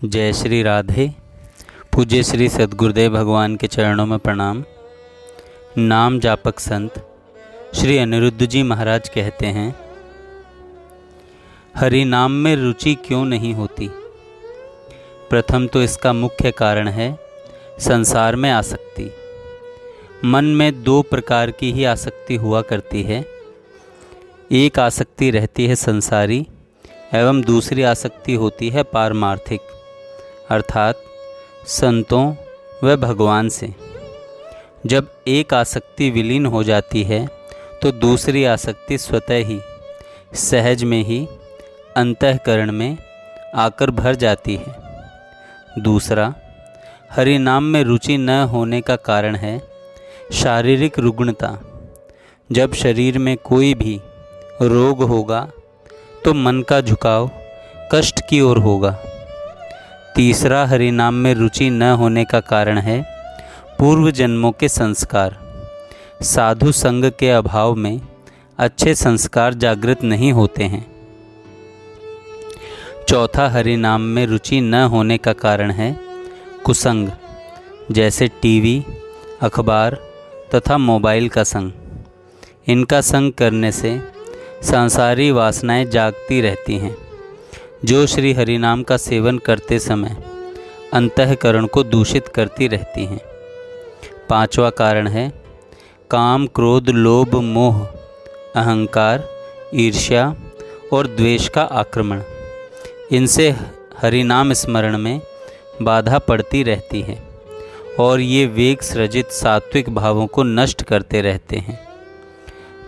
जय श्री राधे। पूज्य श्री सद्गुरुदेव भगवान के चरणों में प्रणाम। नाम जापक संत श्री अनिरुद्ध जी महाराज कहते हैं, हरि नाम में रुचि क्यों नहीं होती। प्रथम तो इसका मुख्य कारण है संसार में आसक्ति। मन में दो प्रकार की ही आसक्ति हुआ करती है। एक आसक्ति रहती है संसारी एवं दूसरी आसक्ति होती है पारमार्थिक, अर्थात संतों व भगवान से। जब एक आसक्ति विलीन हो जाती है तो दूसरी आसक्ति स्वतः ही सहज में ही अंतःकरण में आकर भर जाती है। दूसरा, हरि नाम में रुचि न होने का कारण है शारीरिक रुग्णता। जब शरीर में कोई भी रोग होगा तो मन का झुकाव कष्ट की ओर होगा। तीसरा, हरि नाम में रुचि न होने का कारण है पूर्व जन्मों के संस्कार। साधु संग के अभाव में अच्छे संस्कार जागृत नहीं होते हैं। चौथा, हरि नाम में रुचि न होने का कारण है कुसंग, जैसे टीवी, अखबार तथा मोबाइल का संग। इनका संग करने से सांसारी वासनाएं जागती रहती हैं, जो श्री हरि नाम का सेवन करते समय अंतःकरण को दूषित करती रहती हैं। पांचवा कारण है काम, क्रोध, लोभ, मोह, अहंकार, ईर्ष्या और द्वेष का आक्रमण। इनसे हरि नाम स्मरण में बाधा पड़ती रहती है और ये वेग सृजित सात्विक भावों को नष्ट करते रहते हैं।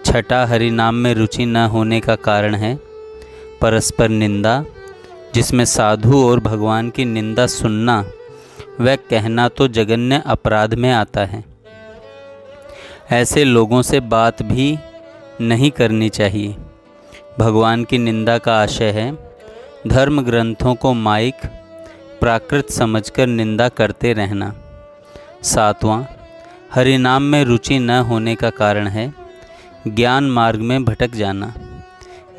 छठा, हरि नाम में रुचि न होने का कारण है परस्पर निंदा, जिसमें साधु और भगवान की निंदा सुनना व कहना तो जघन्य अपराध में आता है। ऐसे लोगों से बात भी नहीं करनी चाहिए। भगवान की निंदा का आशय है धर्म ग्रंथों को माइक प्राकृत समझकर निंदा करते रहना। सातवां, हरि नाम में रुचि न होने का कारण है ज्ञान मार्ग में भटक जाना।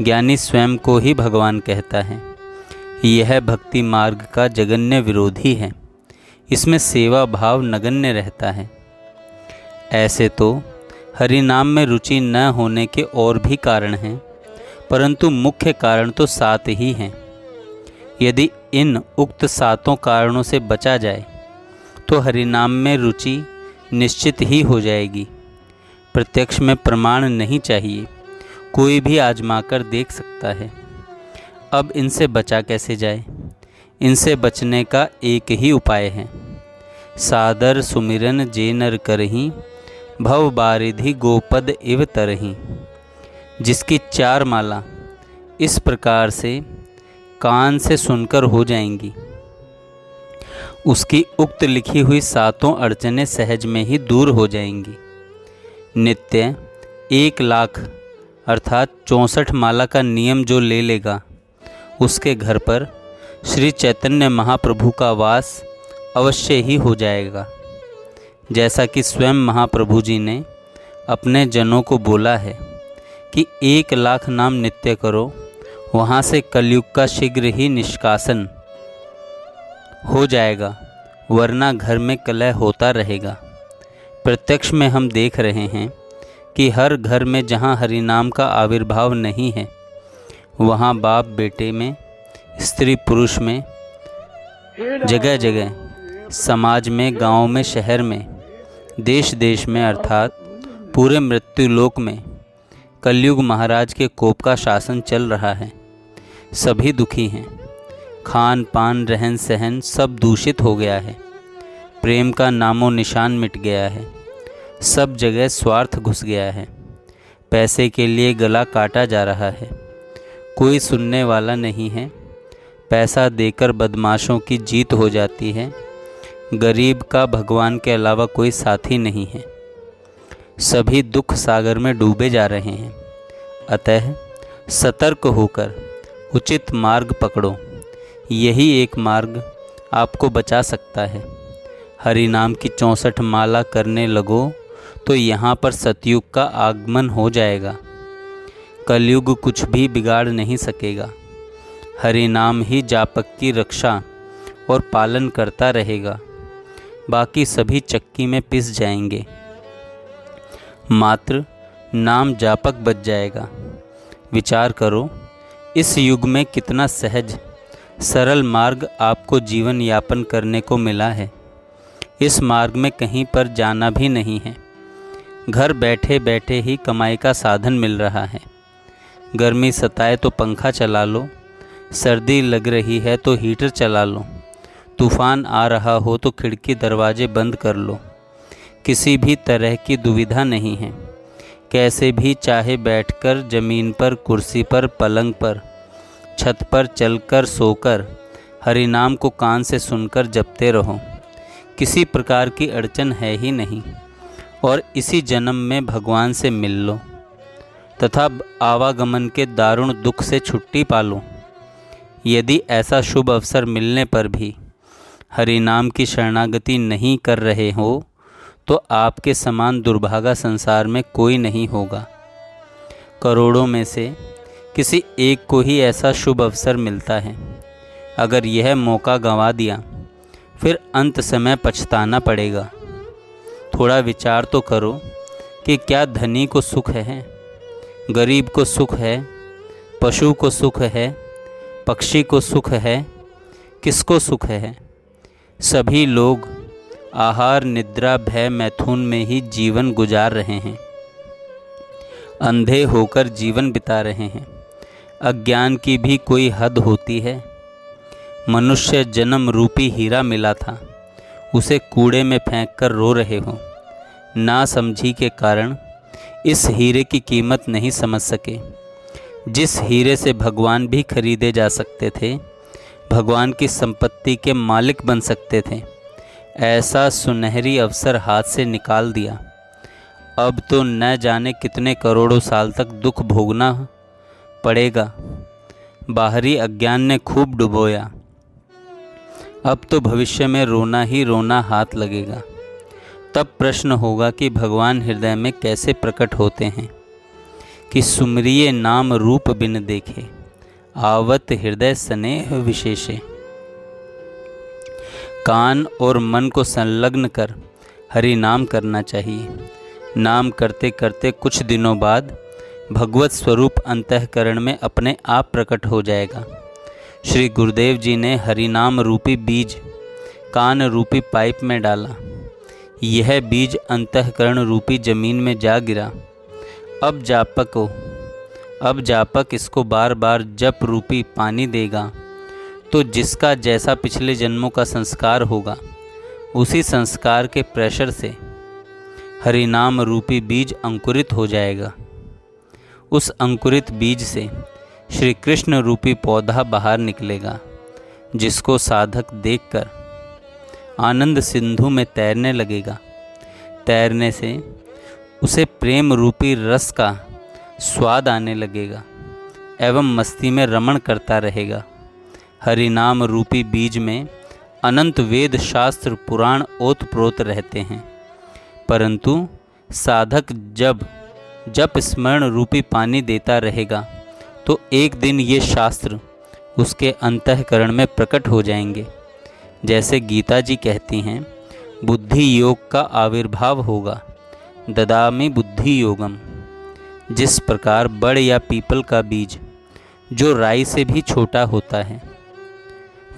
ज्ञानी स्वयं को ही भगवान कहता है। यह भक्ति मार्ग का जघन्य विरोधी है। इसमें सेवा भाव नगण्य रहता है। ऐसे तो हरि नाम में रुचि न होने के और भी कारण हैं, परंतु मुख्य कारण तो 7 ही हैं। यदि इन उक्त 7 कारणों से बचा जाए तो हरि नाम में रुचि निश्चित ही हो जाएगी। प्रत्यक्ष में प्रमाण नहीं चाहिए, कोई भी आजमाकर देख सकता है। अब इनसे बचा कैसे जाए? इनसे बचने का एक ही उपाय है, सादर सुमिरन जे नर करहीं, भव बारिधि गोपद इव तरहीं। जिसकी 4 माला इस प्रकार से कान से सुनकर हो जाएंगी, उसकी उक्त लिखी हुई 7 अड़चनें सहज में ही दूर हो जाएंगी। नित्य 1 लाख अर्थात 64 माला का नियम जो ले लेगा, उसके घर पर श्री चैतन्य महाप्रभु का वास अवश्य ही हो जाएगा। जैसा कि स्वयं महाप्रभु जी ने अपने जनों को बोला है कि 1 लाख नाम नित्य करो, वहाँ से कलयुग का शीघ्र ही निष्कासन हो जाएगा, वरना घर में कलह होता रहेगा। प्रत्यक्ष में हम देख रहे हैं कि हर घर में जहाँ हरि नाम का आविर्भाव नहीं है, वहाँ बाप बेटे में, स्त्री पुरुष में, जगह जगह समाज में, गांव में, शहर में, देश देश में अर्थात पूरे मृत्युलोक में कलयुग महाराज के कोप का शासन चल रहा है। सभी दुखी हैं। खान पान, रहन सहन सब दूषित हो गया है। प्रेम का नामो निशान मिट गया है। सब जगह स्वार्थ घुस गया है। पैसे के लिए गला काटा जा रहा है। कोई सुनने वाला नहीं है। पैसा देकर बदमाशों की जीत हो जाती है। गरीब का भगवान के अलावा कोई साथी नहीं है। सभी दुख सागर में डूबे जा रहे हैं। अतः सतर्क होकर उचित मार्ग पकड़ो। यही एक मार्ग आपको बचा सकता है। हरि नाम की 64 माला करने लगो तो यहाँ पर सतयुग का आगमन हो जाएगा। कलयुग कुछ भी बिगाड़ नहीं सकेगा। हरि नाम ही जापक की रक्षा और पालन करता रहेगा, बाकी सभी चक्की में पिस जाएंगे। मात्र नाम जापक बच जाएगा। विचार करो, इस युग में कितना सहज सरल मार्ग आपको जीवन यापन करने को मिला है। इस मार्ग में कहीं पर जाना भी नहीं है। घर बैठे बैठे ही कमाई का साधन मिल रहा है। गर्मी सताए तो पंखा चला लो, सर्दी लग रही है तो हीटर चला लो, तूफान आ रहा हो तो खिड़की दरवाजे बंद कर लो। किसी भी तरह की दुविधा नहीं है। कैसे भी चाहे बैठकर, ज़मीन पर, कुर्सी पर, पलंग पर, छत पर चलकर, सोकर हरि नाम को कान से सुनकर जपते रहो। किसी प्रकार की अड़चन है ही नहीं। और इसी जन्म में भगवान से मिल लो तथा आवागमन के दारुण दुख से छुट्टी पा लो। यदि ऐसा शुभ अवसर मिलने पर भी हरि नाम की शरणागति नहीं कर रहे हो तो आपके समान दुर्भागा संसार में कोई नहीं होगा। करोड़ों में से किसी एक को ही ऐसा शुभ अवसर मिलता है। अगर यह मौका गंवा दिया फिर अंत समय पछताना पड़ेगा। थोड़ा विचार तो करो कि क्या धनी को सुख है, गरीब को सुख है, पशु को सुख है, पक्षी को सुख है, किसको सुख है? सभी लोग आहार, निद्रा, भय, मैथुन में ही जीवन गुजार रहे हैं। अंधे होकर जीवन बिता रहे हैं। अज्ञान की भी कोई हद होती है। मनुष्य जन्म रूपी हीरा मिला था, उसे कूड़े में फेंककर रो रहे हो। नासमझी के कारण इस हीरे की कीमत नहीं समझ सके। जिस हीरे से भगवान भी खरीदे जा सकते थे, भगवान की संपत्ति के मालिक बन सकते थे, ऐसा सुनहरी अवसर हाथ से निकाल दिया। अब तो न जाने कितने करोड़ों साल तक दुख भोगना पड़ेगा। बाहरी अज्ञान ने खूब डुबोया। अब तो भविष्य में रोना ही रोना हाथ लगेगा। तब प्रश्न होगा कि भगवान हृदय में कैसे प्रकट होते हैं कि सुमरिये नाम रूप बिन देखे, आवत हृदय स्नेह विशेषे। कान और मन को संलग्न कर हरि नाम करना चाहिए। नाम करते करते कुछ दिनों बाद भगवत स्वरूप अंतःकरण में अपने आप प्रकट हो जाएगा। श्री गुरुदेव जी ने हरि नाम रूपी बीज कान रूपी पाइप में डाला। यह बीज अंतःकरण रूपी जमीन में जा गिरा। अब जापक इसको बार बार जप रूपी पानी देगा तो जिसका जैसा पिछले जन्मों का संस्कार होगा, उसी संस्कार के प्रेशर से हरि नाम रूपी बीज अंकुरित हो जाएगा। उस अंकुरित बीज से श्री कृष्ण रूपी पौधा बाहर निकलेगा, जिसको साधक देखकर आनंद सिंधु में तैरने लगेगा। तैरने से उसे प्रेम रूपी रस का स्वाद आने लगेगा एवं मस्ती में रमण करता रहेगा। हरि नाम रूपी बीज में अनंत वेद, शास्त्र, पुराण ओतप्रोत रहते हैं, परंतु साधक जब स्मरण रूपी पानी देता रहेगा तो एक दिन ये शास्त्र उसके अंतःकरण में प्रकट हो जाएंगे। जैसे गीता जी कहती हैं, बुद्धि योग का आविर्भाव होगा, ददामि बुद्धि योगम। जिस प्रकार बड़ या पीपल का बीज जो राई से भी छोटा होता है,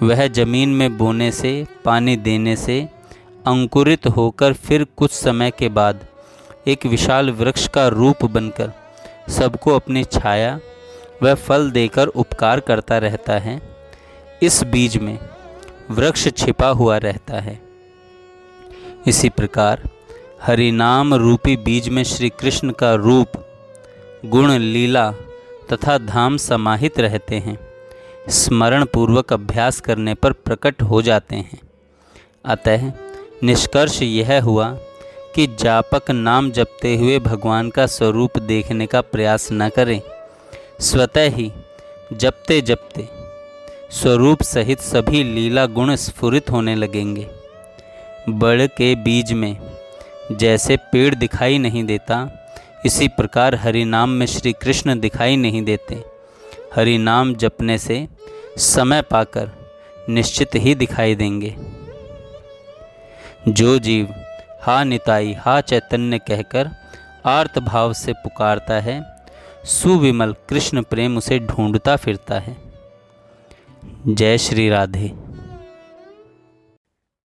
वह जमीन में बोने से, पानी देने से अंकुरित होकर फिर कुछ समय के बाद एक विशाल वृक्ष का रूप बनकर सबको अपनी छाया व फल देकर उपकार करता रहता है, इस बीज में वृक्ष छिपा हुआ रहता है। इसी प्रकार हरि नाम रूपी बीज में श्री कृष्ण का रूप, गुण, लीला तथा धाम समाहित रहते हैं। स्मरण पूर्वक अभ्यास करने पर प्रकट हो जाते हैं। अतः निष्कर्ष यह हुआ कि जापक नाम जपते हुए भगवान का स्वरूप देखने का प्रयास न करें। स्वतः ही जपते जपते स्वरूप सहित सभी लीला गुण स्फुरित होने लगेंगे। बड़ के बीज में जैसे पेड़ दिखाई नहीं देता, इसी प्रकार हरि नाम में श्री कृष्ण दिखाई नहीं देते। हरि नाम जपने से समय पाकर निश्चित ही दिखाई देंगे। जो जीव हा निताई हा चैतन्य कहकर आर्त भाव से पुकारता है, सुविमल कृष्ण प्रेम उसे ढूंढता फिरता है। जय श्री राधे।